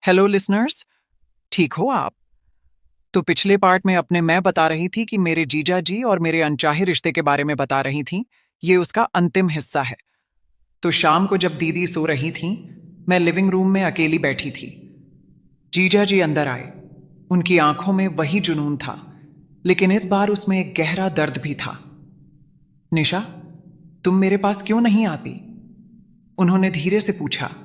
Hello listeners, ठीक हो आप? तो पिछले पार्ट में अपने मैं बता रही थी कि मेरे जीजा जी और मेरे अनचाहे रिश्ते के बारे में बता रही थीं। ये उसका अंतिम हिस्सा है। तो शाम को जब दीदी सो रही थीं, मैं लिविंग रूम में अकेली बैठी थी। जीजा जी अंदर आए। उनकी आंखों में वही जुनून था, लेकिन इस बार उसमें एक गहरा दर्द भी था। निशा, तुम मेरे पास क्यों नहीं आती? उन्होंने धीरे से पूछा।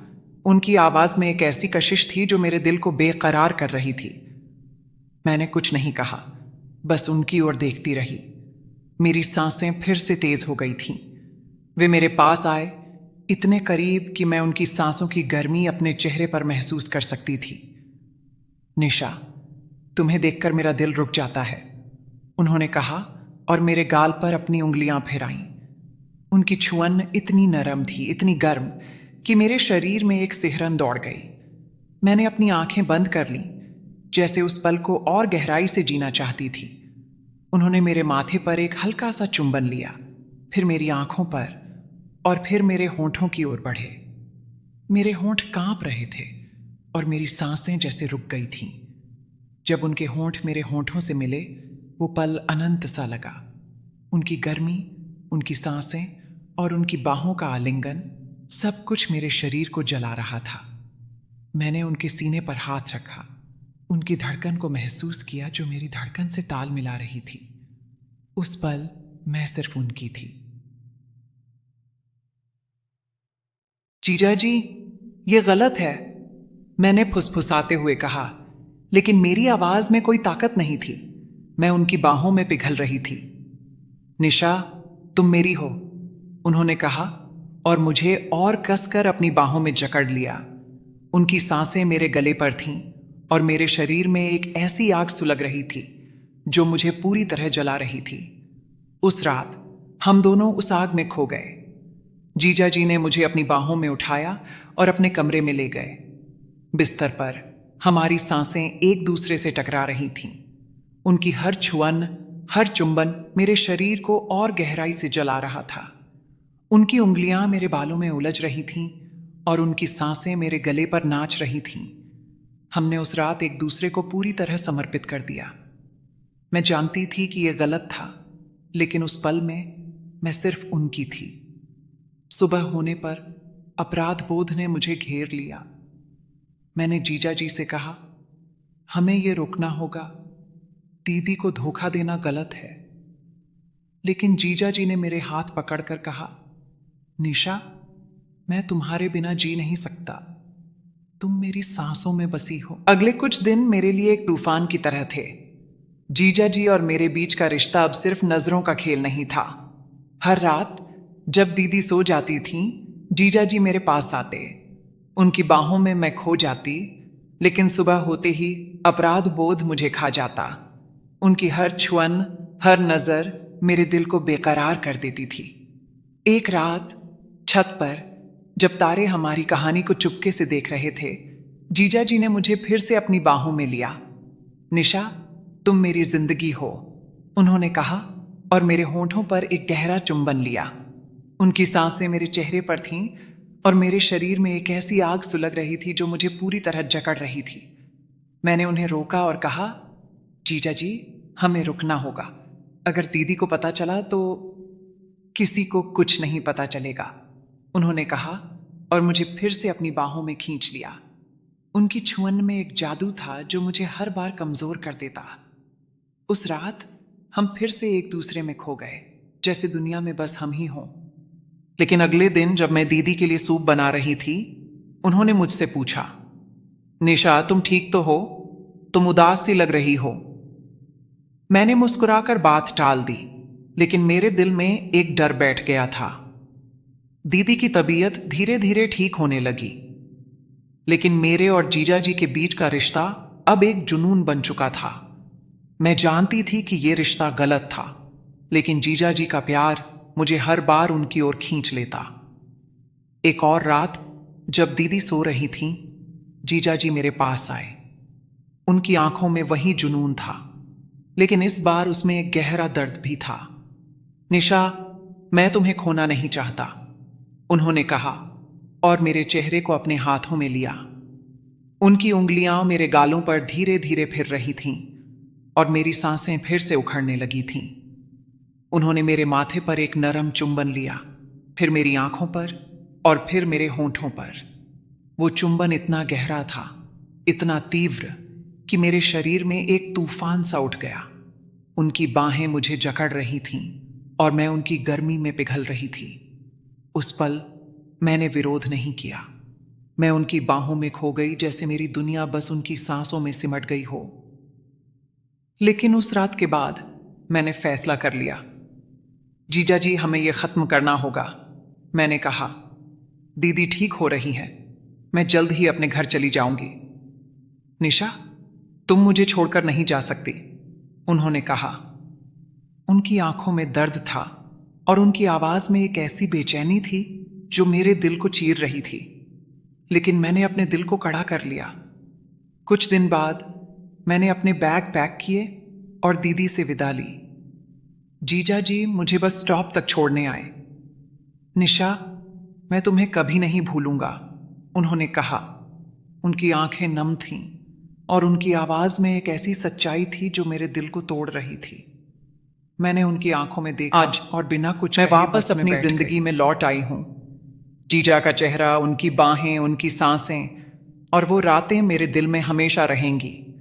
उनकी आवाज में एक ऐसी कशिश थी जो मेरे दिल को बेकरार कर रही थी। मैंने कुछ नहीं कहा, बस उनकी ओर देखती रही। मेरी सांसें फिर से तेज हो गई थीं। वे मेरे पास आए, इतने करीब कि मैं उनकी सांसों की गर्मी अपने चेहरे पर महसूस कर सकती थी। निशा, तुम्हें देखकर मेरा दिल रुक जाता है, उन्होंने कहा और मेरे गाल पर अपनी उंगलियां फिराईं। उनकी छुअन इतनी नरम थी, इतनी गर्म कि मेरे शरीर में एक सिहरन दौड़ गई। मैंने अपनी आंखें बंद कर लीं, जैसे उस पल को और गहराई से जीना चाहती थी। उन्होंने मेरे माथे पर एक हल्का सा चुंबन लिया, फिर मेरी आंखों पर और फिर मेरे होंठों की ओर बढ़े। मेरे होंठ कांप रहे थे और मेरी सांसें जैसे रुक गई थीं। जब उनके होंठ मेरे होंठों से मिले, वो पल अनंत सा लगा। उनकी गर्मी, उनकी सांसें और उनकी बाहों का आलिंगन, सब कुछ मेरे शरीर को जला रहा था। मैंने उनके सीने पर हाथ रखा, उनकी धड़कन को महसूस किया जो मेरी धड़कन से ताल मिला रही थी। उस पल मैं सिर्फ उनकी थी। जीजा जी, ये गलत है, मैंने फुसफुसाते हुए कहा, लेकिन मेरी आवाज में कोई ताकत नहीं थी। मैं उनकी बाहों में पिघल रही थी। निशा, तुम मेरी हो, उन्होंने कहा और मुझे और कसकर अपनी बाहों में जकड़ लिया। उनकी सांसें मेरे गले पर थीं और मेरे शरीर में एक ऐसी आग सुलग रही थी जो मुझे पूरी तरह जला रही थी। उस रात हम दोनों उस आग में खो गए। जीजा जी ने मुझे अपनी बाहों में उठाया और अपने कमरे में ले गए। बिस्तर पर हमारी सांसें एक दूसरे से टकरा रही थीं। उनकी हर छुअन, हर चुंबन मेरे शरीर को और गहराई से जला रहा था। उनकी उंगलियां मेरे बालों में उलझ रही थीं और उनकी सांसें मेरे गले पर नाच रही थीं। हमने उस रात एक दूसरे को पूरी तरह समर्पित कर दिया। मैं जानती थी कि यह गलत था, लेकिन उस पल में मैं सिर्फ उनकी थी। सुबह होने पर अपराध बोध ने मुझे घेर लिया। मैंने जीजा जी से कहा, हमें यह रोकना होगा, दीदी को धोखा देना गलत है। लेकिन जीजा जी ने मेरे हाथ पकड़कर कहा, निशा, मैं तुम्हारे बिना जी नहीं सकता, तुम मेरी सांसों में बसी हो। अगले कुछ दिन मेरे लिए एक तूफान की तरह थे। जीजा जी और मेरे बीच का रिश्ता अब सिर्फ नजरों का खेल नहीं था। हर रात जब दीदी सो जाती थीं, जीजा जी मेरे पास आते। उनकी बाहों में मैं खो जाती, लेकिन सुबह होते ही अपराध बोध मुझे खा जाता। उनकी हर छुअन, हर नजर मेरे दिल को बेकरार कर देती थी। एक रात छत पर जब तारे हमारी कहानी को चुपके से देख रहे थे, जीजा जी ने मुझे फिर से अपनी बाहों में लिया। निशा, तुम मेरी जिंदगी हो, उन्होंने कहा और मेरे होंठों पर एक गहरा चुंबन लिया। उनकी सांसें मेरे चेहरे पर थीं और मेरे शरीर में एक ऐसी आग सुलग रही थी जो मुझे पूरी तरह जकड़ रही थी। मैंने उन्हें रोका और कहा, जीजा जी, हमें रुकना होगा। अगर दीदी को पता चला तो किसी को कुछ नहीं पता चलेगा, उन्होंने कहा और मुझे फिर से अपनी बाहों में खींच लिया। उनकी छुअन में एक जादू था जो मुझे हर बार कमजोर कर देता। उस रात हम फिर से एक दूसरे में खो गए, जैसे दुनिया में बस हम ही हों। लेकिन अगले दिन जब मैं दीदी के लिए सूप बना रही थी, उन्होंने मुझसे पूछा, निशा, तुम ठीक तो हो? तुम उदास सी लग रही हो। मैंने मुस्कुराकर बात टाल दी, लेकिन मेरे दिल में एक डर बैठ गया था। दीदी की तबीयत धीरे धीरे ठीक होने लगी, लेकिन मेरे और जीजा जी के बीच का रिश्ता अब एक जुनून बन चुका था। मैं जानती थी कि यह रिश्ता गलत था, लेकिन जीजा जी का प्यार मुझे हर बार उनकी ओर खींच लेता। एक और रात जब दीदी सो रही थीं, जीजा जी मेरे पास आए। उनकी आंखों में वही जुनून था, लेकिन इस बार उसमें एक गहरा दर्द भी था। निशा, मैं तुम्हें खोना नहीं चाहता, उन्होंने कहा और मेरे चेहरे को अपने हाथों में लिया। उनकी उंगलियां मेरे गालों पर धीरे धीरे फिर रही थीं और मेरी सांसें फिर से उखड़ने लगी थीं। उन्होंने मेरे माथे पर एक नरम चुंबन लिया, फिर मेरी आंखों पर और फिर मेरे होंठों पर। वो चुंबन इतना गहरा था, इतना तीव्र कि मेरे शरीर में एक तूफान सा उठ गया। उनकी बाहें मुझे जकड़ रही थीं और मैं उनकी गर्मी में पिघल रही थी। उस पल मैंने विरोध नहीं किया। मैं उनकी बाहों में खो गई, जैसे मेरी दुनिया बस उनकी सांसों में सिमट गई हो। लेकिन उस रात के बाद मैंने फैसला कर लिया। जीजा जी, हमें यह खत्म करना होगा। मैंने कहा, दीदी ठीक हो रही है, मैं जल्द ही अपने घर चली जाऊंगी। निशा, तुम मुझे छोड़कर नहीं जा सकती, उन्होंने कहा। उनकी आंखों में दर्द था और उनकी आवाज में एक ऐसी बेचैनी थी जो मेरे दिल को चीर रही थी। लेकिन मैंने अपने दिल को कड़ा कर लिया। कुछ दिन बाद मैंने अपने बैग पैक किए और दीदी से विदा ली। जीजा जी मुझे बस स्टॉप तक छोड़ने आए। निशा, मैं तुम्हें कभी नहीं भूलूंगा, उन्होंने कहा। उनकी आंखें नम थीं और उनकी आवाज में एक ऐसी सच्चाई थी जो मेरे दिल को तोड़ रही थी। मैंने उनकी आंखों में देखा आज और बिना कुछ मैं वापस अपनी जिंदगी में लौट आई हूं। जीजा का चेहरा, उनकी बाहें, उनकी सांसें और वो रातें मेरे दिल में हमेशा रहेंगी।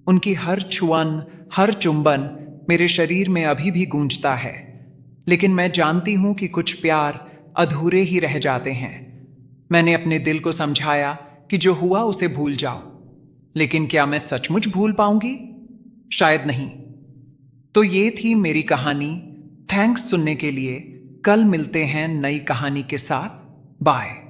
उनकी हर छुअन, हर चुंबन मेरे शरीर में अभी भी गूंजता है। लेकिन मैं जानती हूं कि कुछ प्यार अधूरे ही रह जाते हैं। मैंने अपने दिल को समझाया कि जो हुआ उसे भूल जाओ। लेकिन क्या मैं सचमुच भूल पाऊंगी? शायद नहीं। तो ये थी मेरी कहानी। थैंक्स सुनने के लिए। कल मिलते हैं नई कहानी के साथ। बाय।